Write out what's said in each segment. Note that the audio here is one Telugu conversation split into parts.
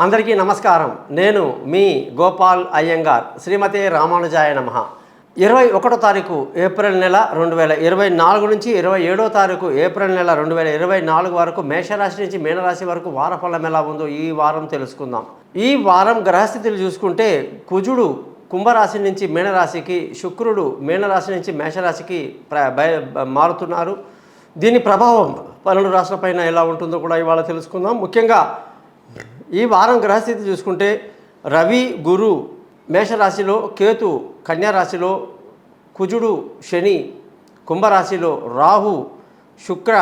అందరికీ నమస్కారం. నేను మీ గోపాల్ అయ్యంగార్. శ్రీమతే రామానుజాయ నమః. 21వ తారీఖు ఏప్రిల్ నెల 2024 నుంచి 27వ తారీఖు ఏప్రిల్ నెల 2024 వరకు మేషరాశి నుంచి మీనరాశి వరకు వారఫలం ఎలా ఉందో ఈ వారం తెలుసుకుందాం. ఈ వారం గ్రహస్థితులు చూసుకుంటే కుజుడు కుంభరాశి నుంచి మీనరాశికి, శుక్రుడు మీనరాశి నుంచి మేషరాశికి మారుతున్నారు. దీని ప్రభావం 12 రాశులపైన ఎలా ఉంటుందో కూడా ఇవాళ తెలుసుకుందాం. ముఖ్యంగా ఈ వారం గ్రహస్థితి చూసుకుంటే రవి, గురు మేషరాశిలో, కేతు కన్యారాశిలో, కుజుడు శని కుంభరాశిలో, రాహు శుక్ర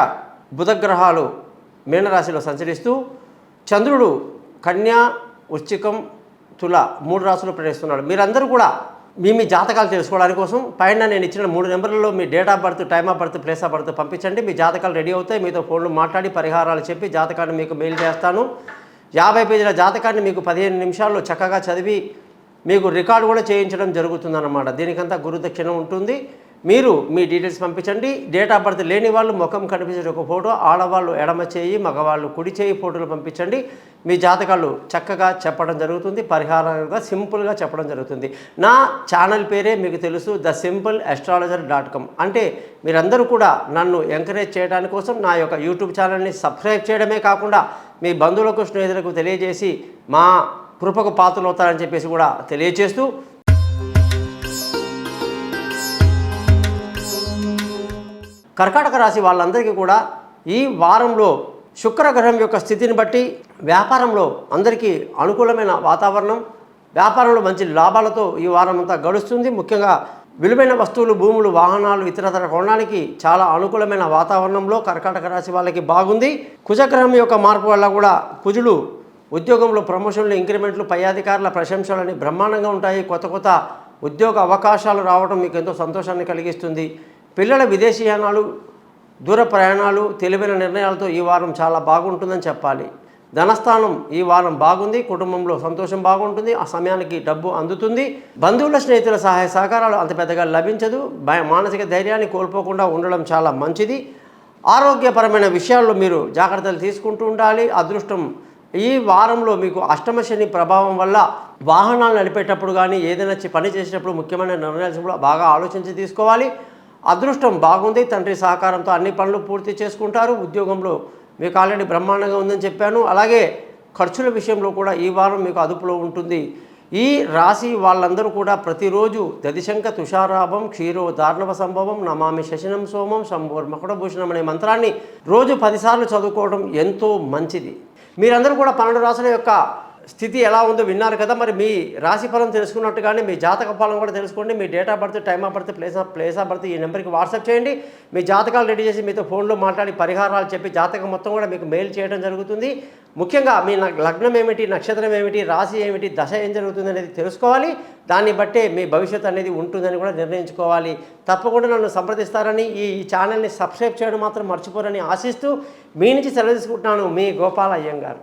బుధగ్రహాలు మీనరాశిలో సంచరిస్తూ, చంద్రుడు కన్యా, వృశ్చికం, తుల 3 రాశులు ప్రవేశిస్తున్నాడు. మీరందరూ కూడా మీ జాతకాలు తెలుసుకోవడానికి కోసం పైన నేను ఇచ్చిన 3 నెంబర్లలో మీ date of birth, time of birth, place of birth పంపించండి. మీ జాతకాలు రెడీ అవుతాయి. మీతో ఫోన్లో మాట్లాడి పరిహారాలు చెప్పి జాతకాన్ని మీకు మెయిల్ చేస్తాను. 50 పేజీల జాతకాన్ని మీకు 15 నిమిషాల్లో చక్కగా చదివి మీకు రికార్డు కూడా చేయించడం జరుగుతుందన్నమాట. దీనికంతా గురుదక్షిణ ఉంటుంది. మీరు మీ డీటెయిల్స్ పంపించండి. డేట్ ఆఫ్ బర్త్ లేని వాళ్ళు ముఖం కనిపించే ఒక ఫోటో, ఆడవాళ్ళు ఎడమ చేయి, మగవాళ్ళు కుడి చేయి ఫోటోలు పంపించండి. మీ జాతకాలు చక్కగా చెప్పడం జరుగుతుంది. పరిహారంగా సింపుల్గా చెప్పడం జరుగుతుంది. నా ఛానల్ పేరే మీకు తెలుసు, thesimple.astrologer.com. అంటే మీరందరూ కూడా నన్ను ఎంకరేజ్ చేయడానికి కోసం నా యొక్క యూట్యూబ్ ఛానల్ని సబ్స్క్రైబ్ చేయడమే కాకుండా మీ బంధువులకు, స్నేహితులకు తెలియజేసి మా కృపకు పాత్రలు అవుతారని చెప్పేసి కూడా తెలియజేస్తూ, కర్కాటక రాశి వాళ్ళందరికీ కూడా ఈ వారంలో శుక్రగ్రహం యొక్క స్థితిని బట్టి వ్యాపారంలో అందరికీ అనుకూలమైన వాతావరణం, వ్యాపారంలో మంచి లాభాలతో ఈ వారం అంతా గడుస్తుంది. ముఖ్యంగా విలువైన వస్తువులు, భూములు, వాహనాలు ఇతరతర కొనడానికి చాలా అనుకూలమైన వాతావరణంలో కర్కాటక రాశి వాళ్ళకి బాగుంది. కుజగ్రహం యొక్క మార్పు వల్ల కూడా కుజుడు ఉద్యోగంలో ప్రమోషన్లు, ఇంక్రిమెంట్లు, పై అధికారుల ప్రశంసలని బ్రహ్మాండంగా ఉంటాయి. కొత్త కొత్త ఉద్యోగ అవకాశాలు రావడం మీకు ఎంతో సంతోషాన్ని కలిగిస్తుంది. పిల్లల విదేశీయానాలు, దూర ప్రయాణాలు, తెలివైన నిర్ణయాలతో ఈ వారం చాలా బాగుంటుందని చెప్పాలి. ధనస్థానం ఈ వారం బాగుంది. కుటుంబంలో సంతోషం బాగుంటుంది. ఆ సమయానికి డబ్బు అందుతుంది. బంధువుల, స్నేహితుల సహాయ సహకారాలు అంత పెద్దగా లభించదు. మానసిక ధైర్యాన్ని కోల్పోకుండా ఉండడం చాలా మంచిది. ఆరోగ్యపరమైన విషయాల్లో మీరు జాగ్రత్తలు తీసుకుంటూ ఉండాలి. అదృష్టం ఈ వారంలో మీకు అష్టమ శని ప్రభావం వల్ల వాహనాలు నడిపేటప్పుడు కానీ, ఏదైనా పని చేసేటప్పుడు ముఖ్యమైన నిర్ణయాలు కూడా బాగా ఆలోచించి తీసుకోవాలి. అదృష్టం బాగుంది. తండ్రి సహకారంతో అన్ని పనులు పూర్తి చేసుకుంటారు. ఉద్యోగంలో మీకు ఆల్రెడీ బ్రహ్మాండంగా ఉందని చెప్పాను. అలాగే ఖర్చుల విషయంలో కూడా ఈ వారం మీకు అదుపులో ఉంటుంది. ఈ రాశి వాళ్ళందరూ కూడా ప్రతిరోజు దదిశంక తుషారాభం క్షీరో దార్ణవ సంభవం నమామి శశినం సోమం శంభోర్ మకుటభూషణం అనే మంత్రాన్ని రోజు 10 సార్లు చదువుకోవడం ఎంతో మంచిది. మీరందరూ కూడా 12 రాశుల యొక్క స్థితి ఎలా ఉందో విన్నారు కదా. మరి మీ రాశి ఫలం తెలుసుకున్నట్టుగానే మీ జాతక ఫలం కూడా తెలుసుకోండి. మీ date of birth, time of birth, place of birth ఈ నెంబర్కి వాట్సాప్ చేయండి. మీ జాతకాలు రెడీ చేసి మీతో ఫోన్లో మాట్లాడి పరిహారాలు చెప్పి జాతకం మొత్తం కూడా మీకు మెయిల్ చేయడం జరుగుతుంది. ముఖ్యంగా మీ లగ్నం ఏమిటి, నక్షత్రం ఏమిటి, రాశి ఏమిటి, దశ ఏం జరుగుతుంది అనేది తెలుసుకోవాలి. దాన్ని బట్టే మీ భవిష్యత్తు అనేది ఉంటుందని కూడా నిర్ణయించుకోవాలి. తప్పకుండా నన్ను సంప్రదిస్తారని, ఈ ఛానల్ని సబ్స్క్రైబ్ చేయడం మాత్రం మర్చిపోరని ఆశిస్తూ మీ నుంచి సెలవు తీసుకుంటున్నాను. మీ గోపాల్ అయ్యంగార్.